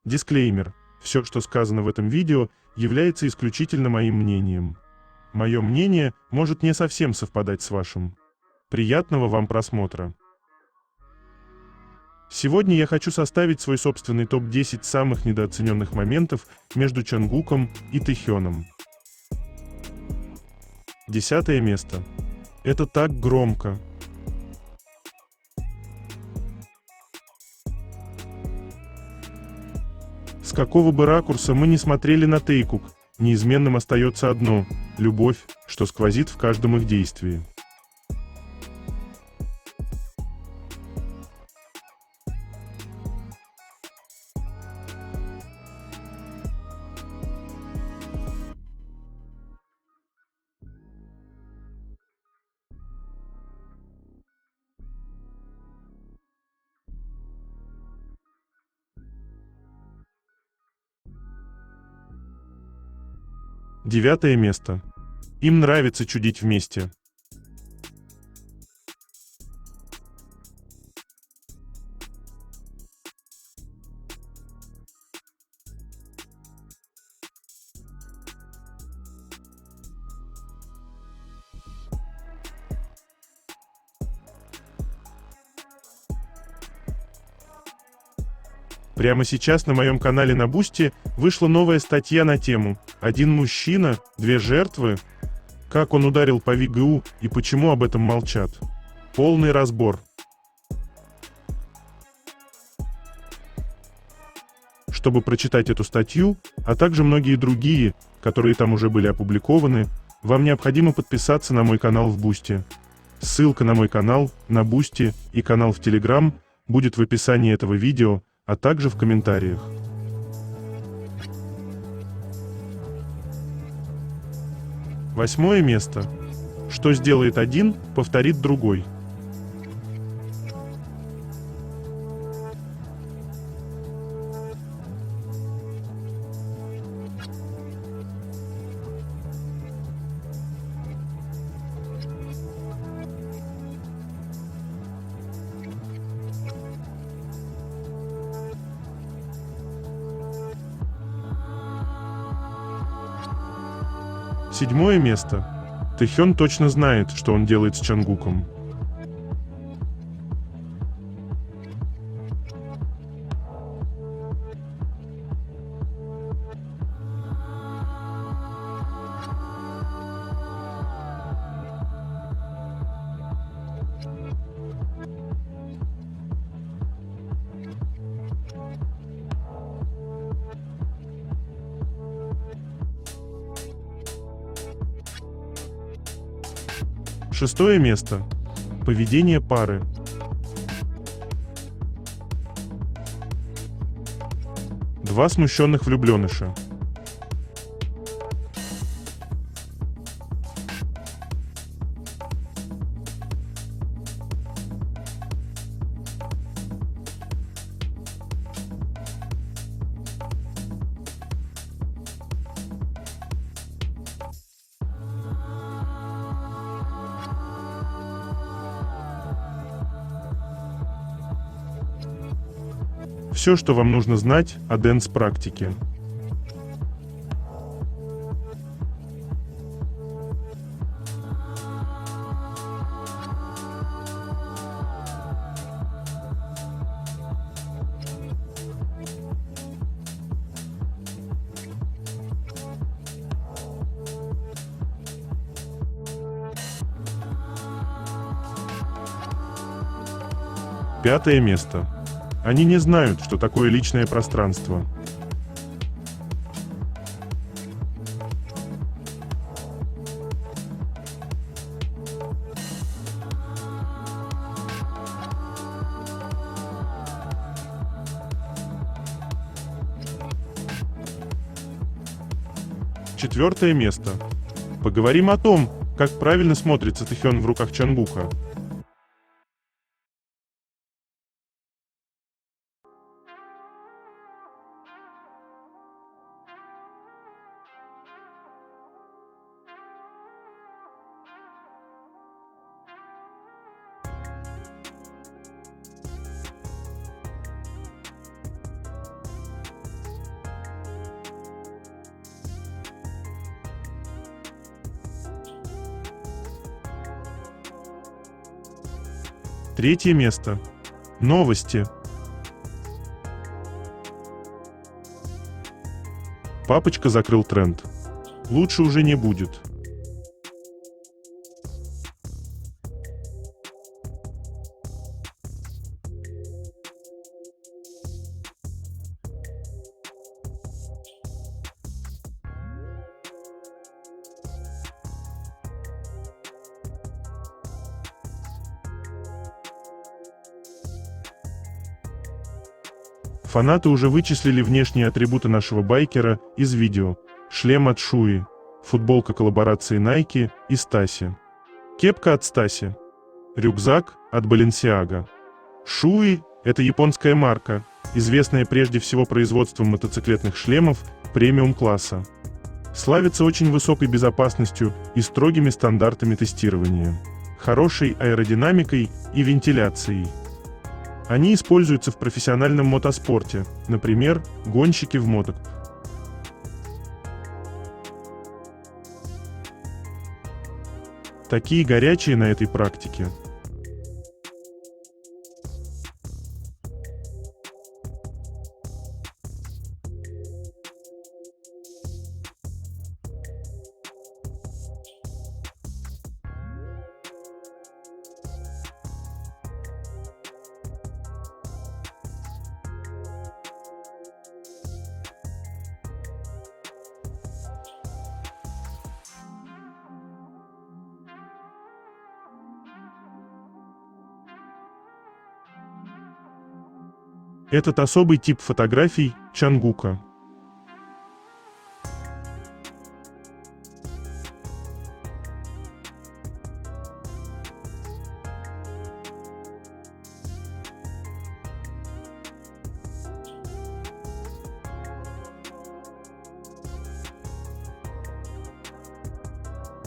Дисклеймер. Все, что сказано в этом видео, является исключительно моим мнением. Мое мнение может не совсем совпадать с вашим. Приятного вам просмотра. Сегодня я хочу составить свой собственный топ-10 самых недооцененных моментов между Чонгуком и Тэхёном. 10 место. Это так громко. С какого бы ракурса мы ни смотрели на Тэйкук, неизменным остается одно – любовь, что сквозит в каждом их действии. Девятое место. Им нравится чудить вместе. Прямо сейчас на моем канале на Бусти вышла новая статья на тему «Один мужчина, две жертвы». Как он ударил по ВГУ и почему об этом молчат. Полный разбор. Чтобы прочитать эту статью, а также многие другие, которые там уже были опубликованы, вам необходимо подписаться на мой канал в Бусти. Ссылка на мой канал, на Бусти и канал в Телеграм будет в описании этого видео, а также в комментариях. Восьмое место. Что сделает один, повторит другой. Седьмое место. Тэхён точно знает, что он делает с Чонгуком. Шестое место. Поведение пары. Два смущенных влюбленыша. Все, что вам нужно знать о дэнс-практике. Пятое место. Они не знают, что такое личное пространство. Четвертое место. Поговорим о том, как правильно смотрится Тэхён в руках Чонгука. Третье место. Новости. Папочка закрыл тренд. Лучше уже не будет. Фанаты уже вычислили внешние атрибуты нашего байкера из видео. Шлем от Шуи, футболка коллаборации Nike и Стаси, кепка от Стаси, рюкзак от Balenciaga. Шуи – это японская марка, известная прежде всего производством мотоциклетных шлемов премиум-класса. Славится очень высокой безопасностью и строгими стандартами тестирования, хорошей аэродинамикой и вентиляцией. Они используются в профессиональном мотоспорте, например, гонщики в моток. Такие горячие на этой практике. Этот особый тип фотографий – чангука.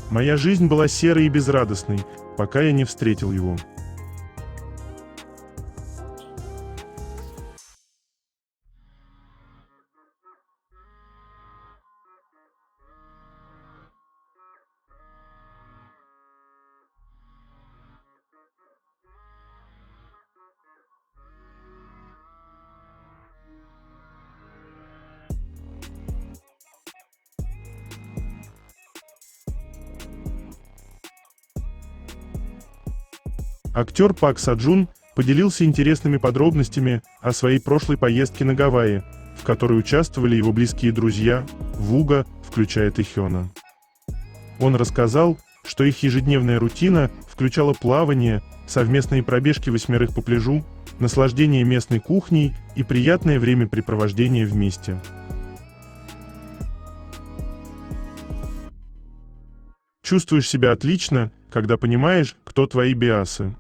Моя жизнь была серой и безрадостной, пока я не встретил его. Актер Пак Саджун поделился интересными подробностями о своей прошлой поездке на Гавайи, в которой участвовали его близкие друзья, Вуга, включая Тэхёна. Он рассказал, что их ежедневная рутина включала плавание, совместные пробежки 8 по пляжу, наслаждение местной кухней и приятное времяпрепровождение вместе. Чувствуешь себя отлично, когда понимаешь, кто твои биасы.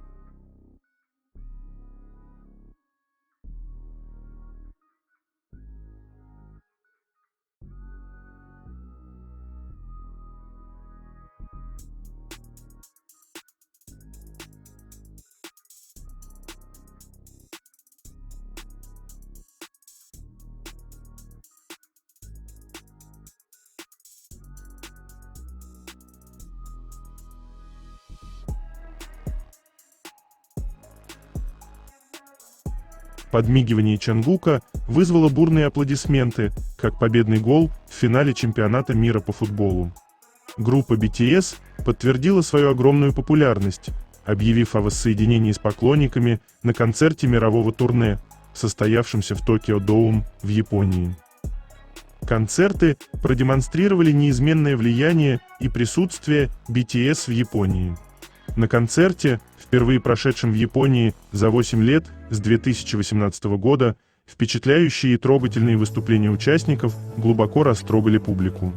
Подмигивание Чангука вызвало бурные аплодисменты, как победный гол в финале чемпионата мира по футболу. Группа BTS подтвердила свою огромную популярность, объявив о воссоединении с поклонниками на концерте мирового турне, состоявшемся в Токио Доум в Японии. Концерты продемонстрировали неизменное влияние и присутствие BTS в Японии. На концерте, впервые прошедшем в Японии за 8 лет с 2018 года, впечатляющие и трогательные выступления участников глубоко растрогали публику.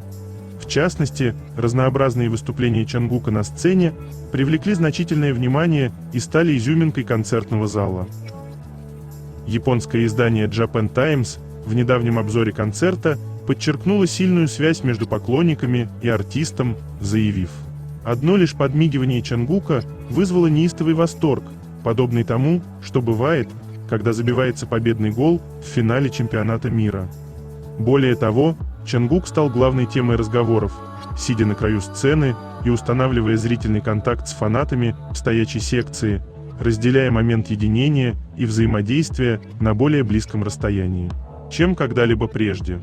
В частности, разнообразные выступления Чангука на сцене привлекли значительное внимание и стали изюминкой концертного зала. Японское издание Japan Times в недавнем обзоре концерта подчеркнуло сильную связь между поклонниками и артистом, заявив: «Одно лишь подмигивание Чангука вызвало неистовый восторг, подобный тому, что бывает, когда забивается победный гол в финале чемпионата мира». Более того, Чангук стал главной темой разговоров, сидя на краю сцены и устанавливая зрительный контакт с фанатами в стоячей секции, разделяя момент единения и взаимодействия на более близком расстоянии, чем когда-либо прежде.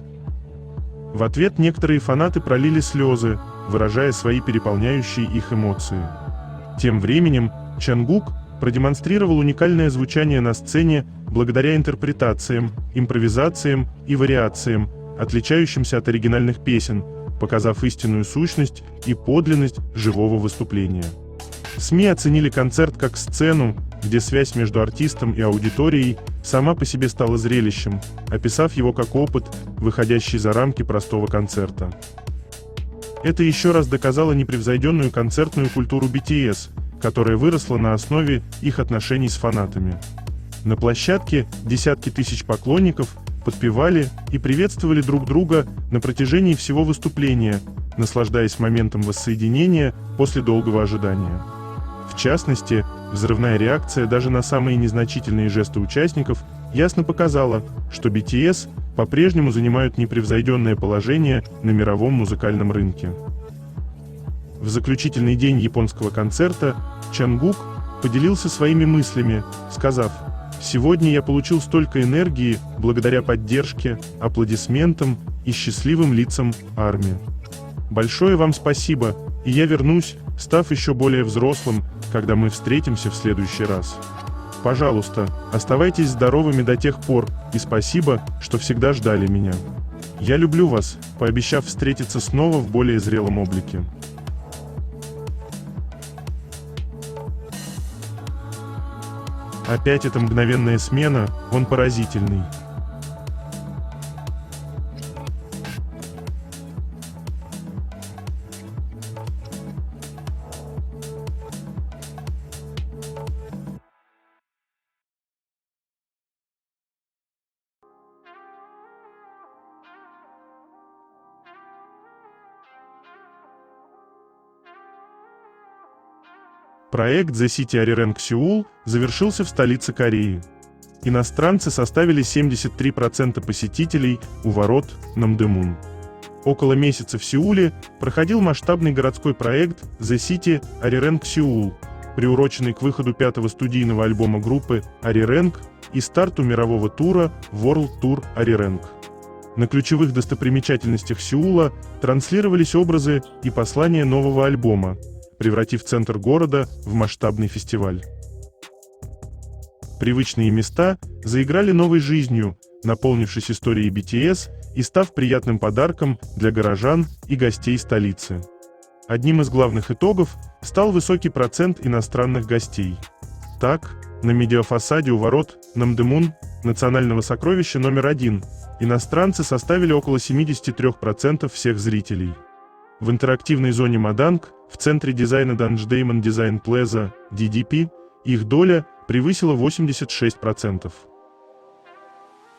В ответ некоторые фанаты пролили слезы, выражая свои переполняющие их эмоции. Тем временем Чангук продемонстрировал уникальное звучание на сцене благодаря интерпретациям, импровизациям и вариациям, отличающимся от оригинальных песен, показав истинную сущность и подлинность живого выступления. СМИ оценили концерт как сцену, где связь между артистом и аудиторией сама по себе стала зрелищем, описав его как опыт, выходящий за рамки простого концерта. Это еще раз доказало непревзойденную концертную культуру BTS, которая выросла на основе их отношений с фанатами. На площадке десятки тысяч поклонников подпевали и приветствовали друг друга на протяжении всего выступления, наслаждаясь моментом воссоединения после долгого ожидания. В частности, взрывная реакция даже на самые незначительные жесты участников ясно показала, что BTS по-прежнему занимают непревзойденное положение на мировом музыкальном рынке. В заключительный день японского концерта Чангук поделился своими мыслями, сказав: «Сегодня я получил столько энергии благодаря поддержке, аплодисментам и счастливым лицам армии. Большое вам спасибо, и я вернусь, став еще более взрослым, когда мы встретимся в следующий раз. Пожалуйста, оставайтесь здоровыми до тех пор, и спасибо, что всегда ждали меня. Я люблю вас», пообещав встретиться снова в более зрелом облике. Опять эта мгновенная смена, он поразительный. Проект The City Arirang Seoul завершился в столице Кореи. Иностранцы составили 73% посетителей у ворот Намдэмун. Около месяца в Сеуле проходил масштабный городской проект The City Arirang Seoul, приуроченный к выходу 5-го студийного альбома группы Arirang и старту мирового тура World Tour Arirang. На ключевых достопримечательностях Сеула транслировались образы и послания нового альбома, превратив центр города в масштабный фестиваль. Привычные места заиграли новой жизнью, наполнившись историей BTS и став приятным подарком для горожан и гостей столицы. Одним из главных итогов стал высокий процент иностранных гостей. Так, на медиафасаде у ворот Намдэмун, национального сокровища номер 1, иностранцы составили около 73% всех зрителей. В интерактивной зоне Маданг, в центре дизайна Danjdaemun Design Plaza, DDP, их доля превысила 86%.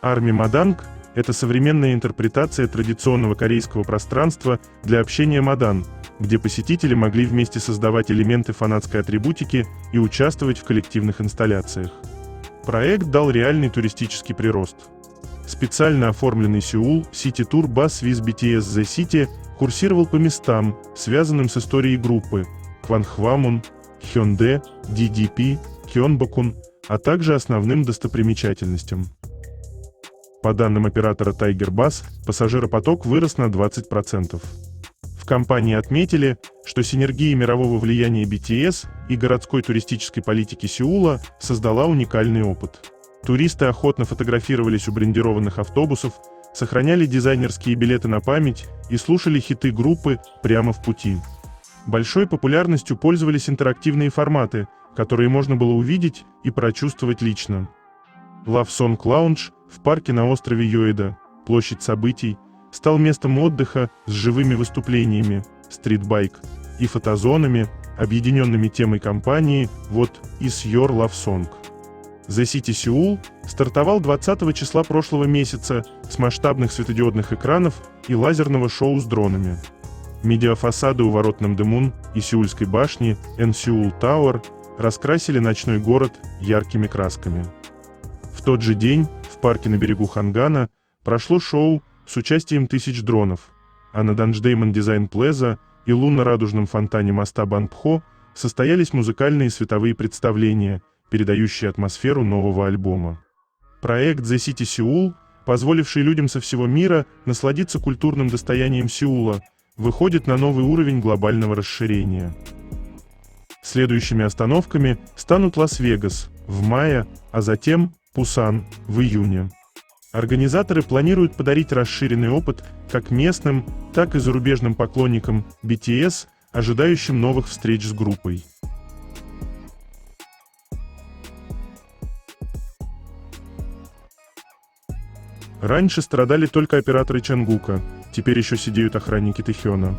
Арми Маданг – это современная интерпретация традиционного корейского пространства для общения Мадан, где посетители могли вместе создавать элементы фанатской атрибутики и участвовать в коллективных инсталляциях. Проект дал реальный туристический прирост. Специально оформленный Сеул City Tour Bus with BTS The City курсировал по местам, связанным с историей группы Кванхвамун, Хёнде, DDP, Кёнбокун, а также основным достопримечательностям. По данным оператора Tiger Bus, пассажиропоток вырос на 20%. В компании отметили, что синергия мирового влияния BTS и городской туристической политики Сеула создала уникальный опыт. Туристы охотно фотографировались у брендированных автобусов, сохраняли дизайнерские билеты на память и слушали хиты группы прямо в пути. Большой популярностью пользовались интерактивные форматы, которые можно было увидеть и прочувствовать лично. Love Song Lounge в парке на острове Йоэда, площадь событий, стал местом отдыха с живыми выступлениями, стритбайк и фотозонами, объединенными темой кампании «What is your love song?». The City Seoul стартовал 20 числа прошлого месяца с масштабных светодиодных экранов и лазерного шоу с дронами. Медиафасады у ворот Намдэмун и Сеульской башни Seoul Tower раскрасили ночной город яркими красками. В тот же день в парке на берегу Хангана прошло шоу с участием тысяч дронов, а на Danjdaemun Design Plaza и лунно-радужном фонтане моста Бангпхо состоялись музыкальные световые представления, передающие атмосферу нового альбома. Проект The City Seoul, позволивший людям со всего мира насладиться культурным достоянием Сеула, выходит на новый уровень глобального расширения. Следующими остановками станут Лас-Вегас в мае, а затем Пусан в июне. Организаторы планируют подарить расширенный опыт как местным, так и зарубежным поклонникам BTS, ожидающим новых встреч с группой. Раньше страдали только операторы Чонгука, теперь еще сидеют охранники Тэхёна.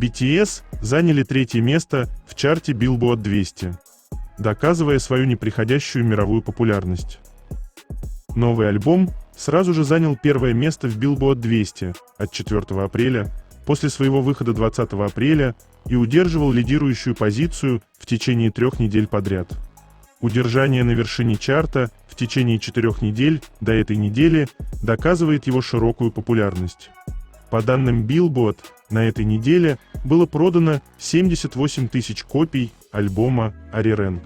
BTS заняли третье место в чарте Billboard 200, доказывая свою неприходящую мировую популярность. Новый альбом сразу же занял первое место в Billboard 200 от 4 апреля, после своего выхода 20 апреля, и удерживал лидирующую позицию в течение 3 недель подряд. Удержание на вершине чарта в течение 4 недель до этой недели доказывает его широкую популярность. По данным Billboard, на этой неделе было продано 78 тысяч копий альбома Arirang.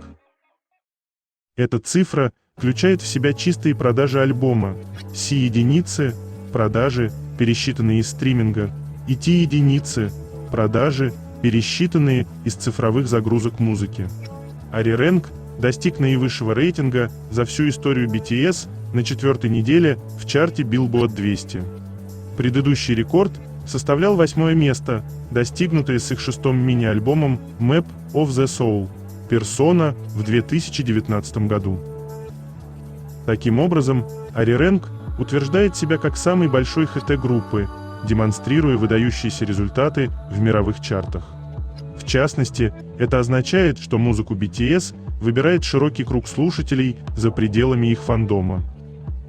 Эта цифра включает в себя чистые продажи альбома, C-единицы, продажи, пересчитанные из стриминга, и T-единицы, продажи, пересчитанные из цифровых загрузок музыки. Arirang достиг наивысшего рейтинга за всю историю BTS на 4-й неделе в чарте Billboard 200. Предыдущий рекорд составлял 8-е место, достигнутое с их 6-м мини-альбомом Map of the Soul Persona в 2019 году. Таким образом, Arirang утверждает себя как самый большой хит группы, демонстрируя выдающиеся результаты в мировых чартах. В частности, это означает, что музыку BTS выбирает широкий круг слушателей за пределами их фандома.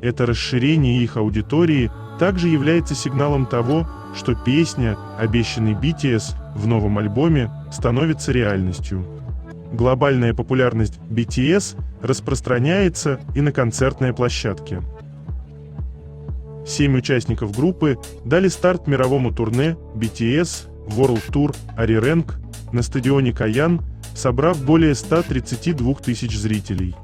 Это расширение их аудитории также является сигналом того, что песня, обещанный BTS в новом альбоме, становится реальностью. Глобальная популярность BTS распространяется и на концертные площадки. 7 участников группы дали старт мировому турне BTS World Tour Arirang на стадионе Каян, собрав более 132 тысяч зрителей.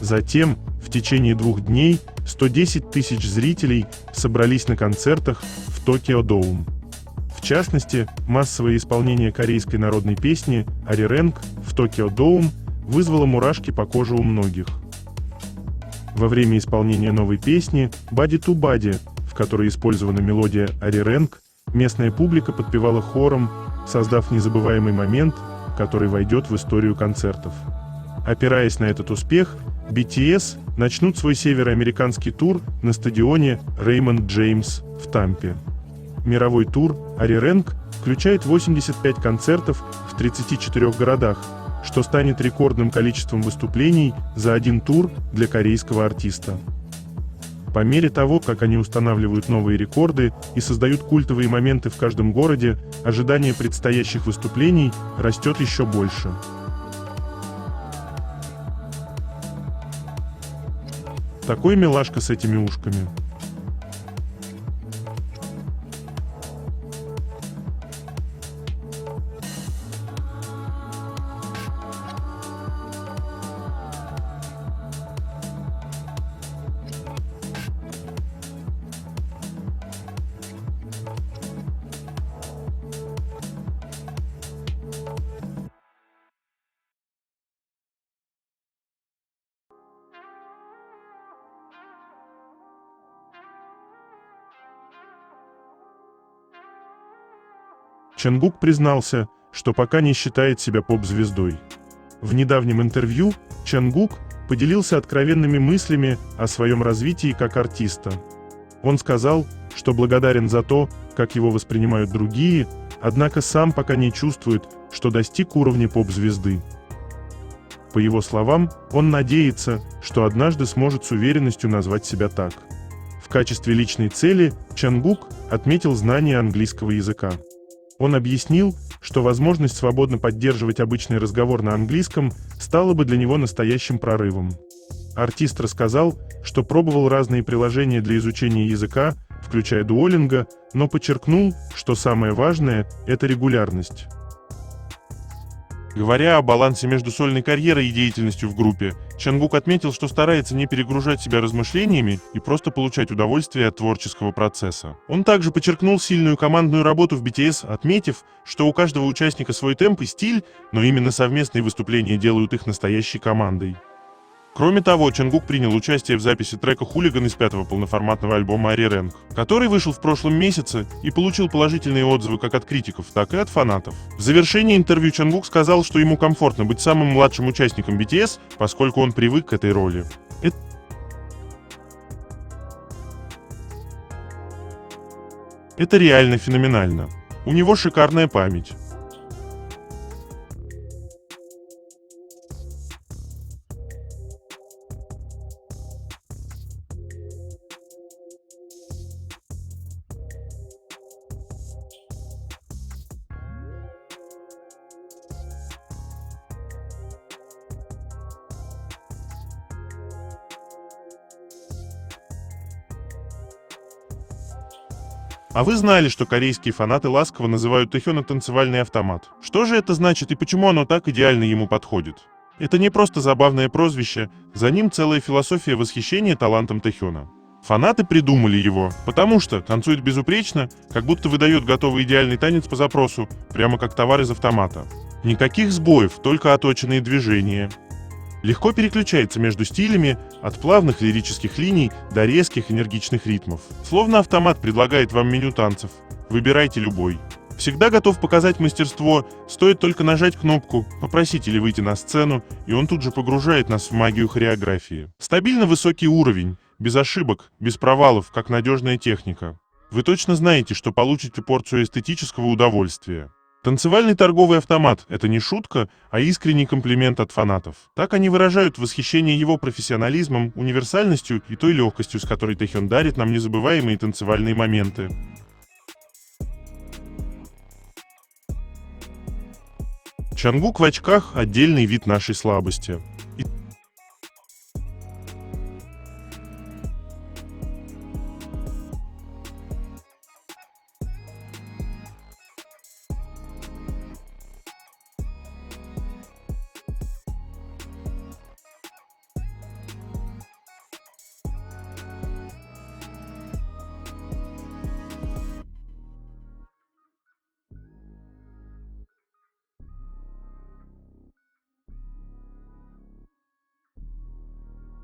Затем, в течение 2 дней, 110 тысяч зрителей собрались на концертах в Tokyo Dome. В частности, массовое исполнение корейской народной песни Arirang в Tokyo Dome вызвало мурашки по коже у многих. Во время исполнения новой песни «Body to Body», в которой использована мелодия Arirang, местная публика подпевала хором, создав незабываемый момент, который войдет в историю концертов. Опираясь на этот успех, BTS начнут свой североамериканский тур на стадионе Raymond James в Тампе. Мировой тур Arirang включает 85 концертов в 34 городах, что станет рекордным количеством выступлений за один тур для корейского артиста. По мере того, как они устанавливают новые рекорды и создают культовые моменты в каждом городе, ожидание предстоящих выступлений растет еще больше. Такой милашка с этими ушками. Чонгук признался, что пока не считает себя поп-звездой. В недавнем интервью Чонгук поделился откровенными мыслями о своем развитии как артиста. Он сказал, что благодарен за то, как его воспринимают другие, однако сам пока не чувствует, что достиг уровня поп-звезды. По его словам, он надеется, что однажды сможет с уверенностью назвать себя так. В качестве личной цели Чангук отметил знание английского языка. Он объяснил, что возможность свободно поддерживать обычный разговор на английском стала бы для него настоящим прорывом. Артист рассказал, что пробовал разные приложения для изучения языка, включая Duolingo, но подчеркнул, что самое важное – это регулярность. Говоря о балансе между сольной карьерой и деятельностью в группе, Чангук отметил, что старается не перегружать себя размышлениями и просто получать удовольствие от творческого процесса. Он также подчеркнул сильную командную работу в BTS, отметив, что у каждого участника свой темп и стиль, но именно совместные выступления делают их настоящей командой. Кроме того, Чангук принял участие в записи трека «Хулиган» из 5-го полноформатного альбома «Ари Рэнг», который вышел в прошлом месяце и получил положительные отзывы как от критиков, так и от фанатов. В завершении интервью Чангук сказал, что ему комфортно быть самым младшим участником BTS, поскольку он привык к этой роли. Это реально феноменально. У него шикарная память. А вы знали, что корейские фанаты ласково называют Тэхёна «танцевальный автомат»? Что же это значит и почему оно так идеально ему подходит? Это не просто забавное прозвище, за ним целая философия восхищения талантом Тэхёна. Фанаты придумали его, потому что танцует безупречно, как будто выдает готовый идеальный танец по запросу, прямо как товар из автомата. Никаких сбоев, только оточенные движения. Легко переключается между стилями, от плавных лирических линий до резких энергичных ритмов. Словно автомат предлагает вам меню танцев. Выбирайте любой. Всегда готов показать мастерство, стоит только нажать кнопку, попросить или выйти на сцену, и он тут же погружает нас в магию хореографии. Стабильно высокий уровень, без ошибок, без провалов, как надежная техника. Вы точно знаете, что получите порцию эстетического удовольствия. Танцевальный торговый автомат – это не шутка, а искренний комплимент от фанатов. Так они выражают восхищение его профессионализмом, универсальностью и той легкостью, с которой Тэхён дарит нам незабываемые танцевальные моменты. Чангук в очках – отдельный вид нашей слабости.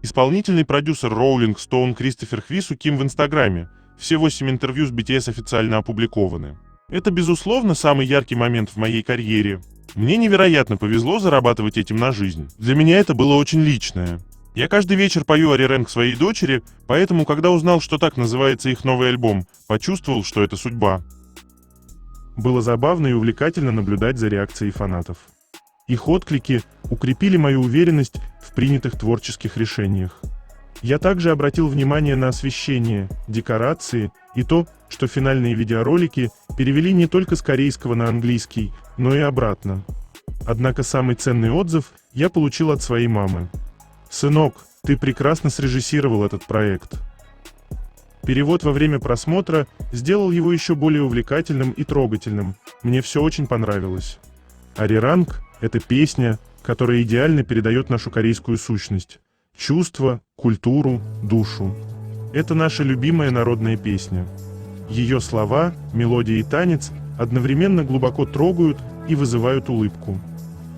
Исполнительный продюсер Rolling Stone Кристофер Хвису Ким в Инстаграме. Все 8 интервью с BTS официально опубликованы. Это, безусловно, самый яркий момент в моей карьере. Мне невероятно повезло зарабатывать этим на жизнь. Для меня это было очень личное. Я каждый вечер пою «Ари Рэнг» своей дочери, поэтому, когда узнал, что так называется их новый альбом, почувствовал, что это судьба. Было забавно и увлекательно наблюдать за реакцией фанатов. Их отклики укрепили мою уверенность в принятых творческих решениях. Я также обратил внимание на освещение, декорации и то, что финальные видеоролики перевели не только с корейского на английский, но и обратно. Однако самый ценный отзыв я получил от своей мамы. «Сынок, ты прекрасно срежиссировал этот проект». Перевод во время просмотра сделал его еще более увлекательным и трогательным. Мне все очень понравилось. «Ари Рэнг» — это песня, которая идеально передает нашу корейскую сущность. Чувства, культуру, душу. Это наша любимая народная песня. Ее слова, мелодия и танец одновременно глубоко трогают и вызывают улыбку.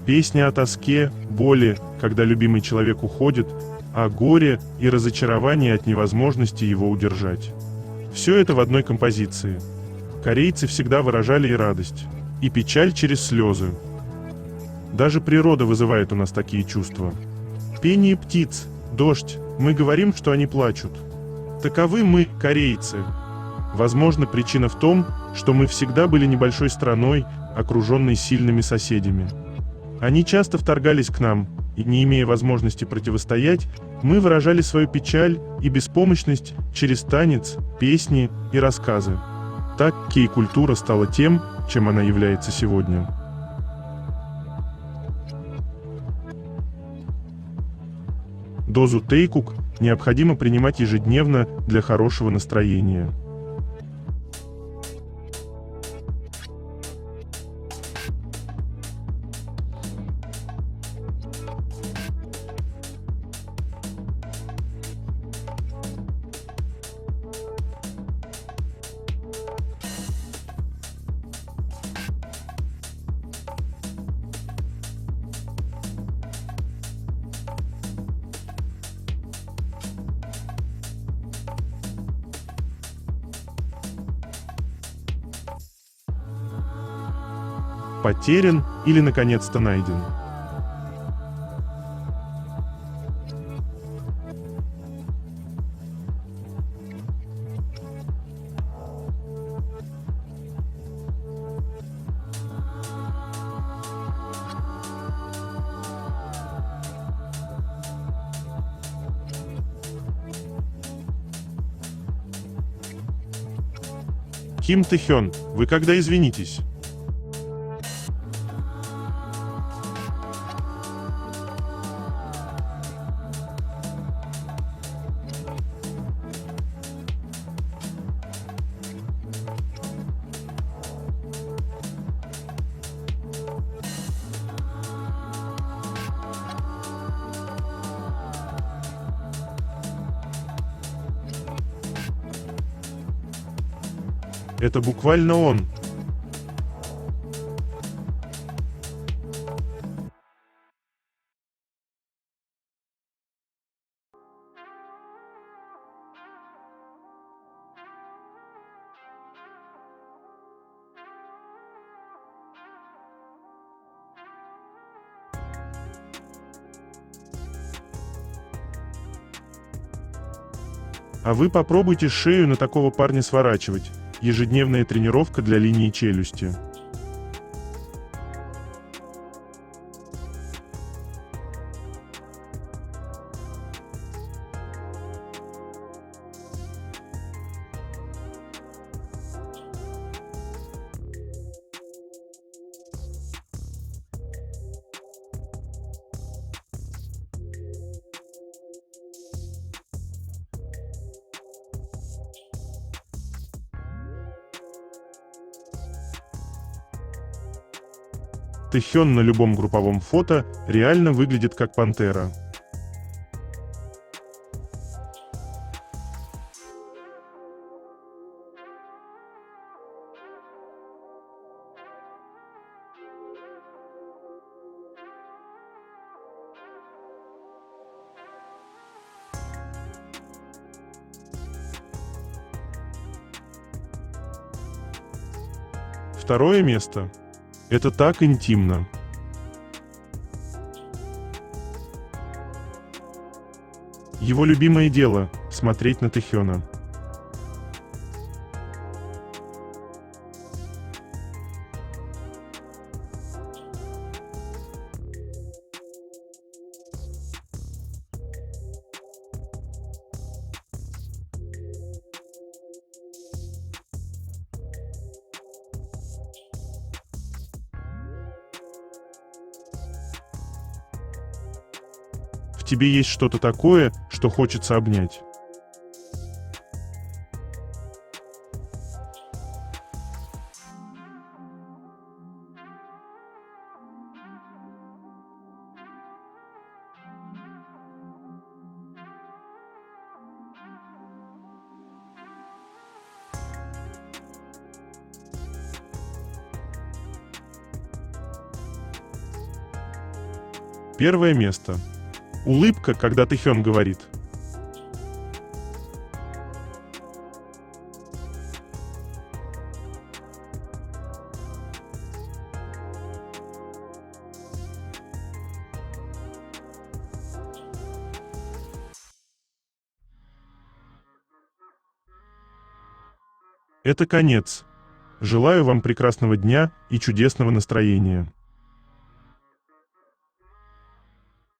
Песня о тоске, боли, когда любимый человек уходит, о горе и разочаровании от невозможности его удержать. Все это в одной композиции. Корейцы всегда выражали и радость, и печаль через слезы. Даже природа вызывает у нас такие чувства. Пение птиц, дождь, мы говорим, что они плачут. Таковы мы, корейцы. Возможно, причина в том, что мы всегда были небольшой страной, окруженной сильными соседями. Они часто вторгались к нам, и не имея возможности противостоять, мы выражали свою печаль и беспомощность через танец, песни и рассказы. Так кей-культура стала тем, чем она является сегодня. Дозу тэйкук необходимо принимать ежедневно для хорошего настроения. Потерян или наконец-то найден. Ким Тэхён, вы когда извинитесь? Это буквально он. А вы попробуйте шею на такого парня сворачивать. Ежедневная тренировка для линии челюсти. Тэхён на любом групповом фото реально выглядит как пантера. Второе место. Это так интимно. Его любимое дело – смотреть на Тэхёна. В тебе есть что-то такое, что хочется обнять. Первое место. Улыбка, когда Тэхён говорит. Это конец. Желаю вам прекрасного дня и чудесного настроения.